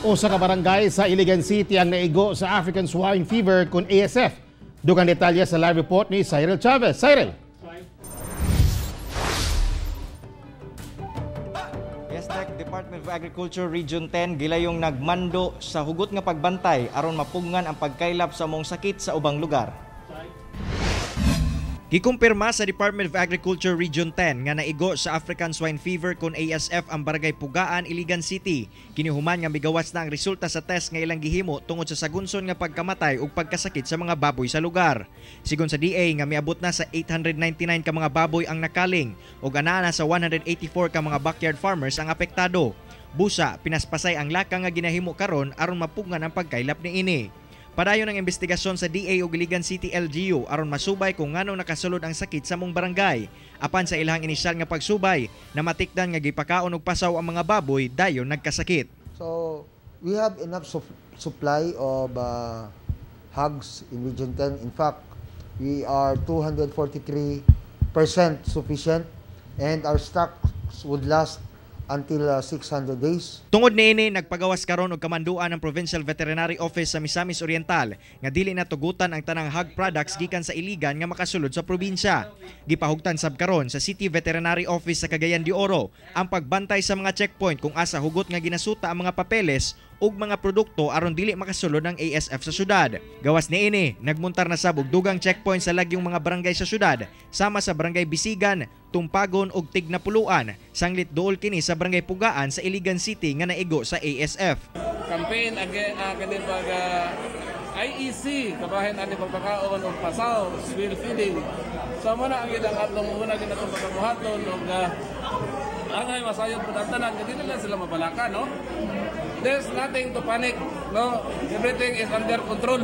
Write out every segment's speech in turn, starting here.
Usa ka barangay sa Iligan City ang naigo sa African Swine Fever kun ASF. Dugang detalye sa live report ni Cyril Chavez. Cyril. Department of Agriculture Region 10 gilayong nagmando sa hugot nga pagbantay aron mapugngan ang pagkaylap sa mong sakit sa ubang lugar. Gikumpirma sa Department of Agriculture Region 10 nga naigo sa African Swine Fever kun ASF ang barangay Pugaan, Iligan City. Kinihuman nga migawas na ang resulta sa test nga ilang gihimo tungod sa sagunson nga pagkamatay ug pagkasakit sa mga baboy sa lugar. Sigon sa DA nga miabot na sa 899 ka mga baboy ang nakaling ug ana na sa 184 ka mga backyard farmers ang apektado. Busa pinaspasay ang laka nga ginahimo karon aron mapugngan ang pagkaylap niini. Padayon ang investigasyon sa DA ug Iligan City LGU aron masubay kung nganong nakasulod ang sakit sa mong barangay. Apan sa ilang inisyal nga pagsubay, namatikdan nga gipakaon og pasaw ang mga baboy dayon nagkasakit. So, we have enough supply of hogs in Region 10. In fact, we are 243% sufficient and our stocks would last until 600 days. Tungod niini nagpagawas karon og kamanduan ng Provincial Veterinary Office sa Misamis Oriental nga dili natugutan ang tanang hog products gikan sa Iligan nga makasulod sa probinsya. Gipahugtan sab karon sa City Veterinary Office sa Cagayan de Oro ang pagbantay sa mga checkpoint kung asa hugot nga ginasuta ang mga papeles ug mga produkto aron dili makasulod ng ASF sa syudad. Gawas niini nagmuntar na sab og dugang checkpoint sa lagyong mga barangay sa syudad sama sa Barangay Bisigan, Tumpagon ug Tignapuluan, sanglit duol kini sa Barangay Pugaan sa Iligan City nga naigo sa ASF. Campaign kani pag IEC kabahin ani pagpakaon og pasaw, swill feeding. So mo na ang ilang atong una ginatong pagkabuhaton og angay masayod pud tanan kadi na sila mabalaka, no? There's nothing to panic, no? Everything is under control.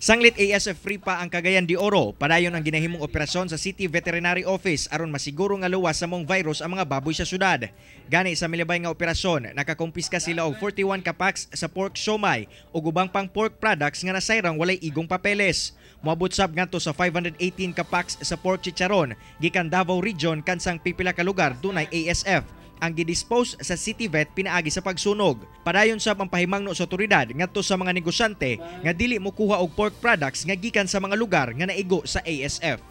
Sanglit ASF free pa ang Cagayan de Oro, padayon ang ginahimong operasyon sa City Veterinary Office aron masiguro nga luwas sa mong virus ang mga baboy sa syudad. Gani sa milabay nga operasyon, nakakumpiska sila og 41 ka packs sa pork siomai ug ubang pang pork products nga nasayrang walay igong papeles. Moabot sab ngadto sa 518 ka packs sa pork chicharon gikan Davao Region kansang pipila ka lugar dunay ASF. Ang gidispose sa City Vet pinaagi sa pagsunog. Padayon sab ang pahimangno sa otoridad ngadto sa mga negosyante nga dili mokuha og pork products nga gikan sa mga lugar nga naigo sa ASF.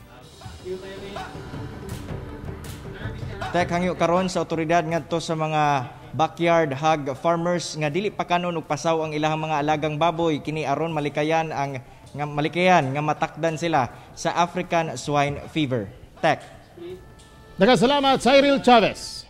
Hangyo karon sa otoridad ngadto sa mga backyard hog farmers nga dili pa kanon og pasaw ang ilang mga alagang baboy kini aron malikayan nga matakdan sila sa African Swine Fever. Daghang salamat, Cyril Chavez.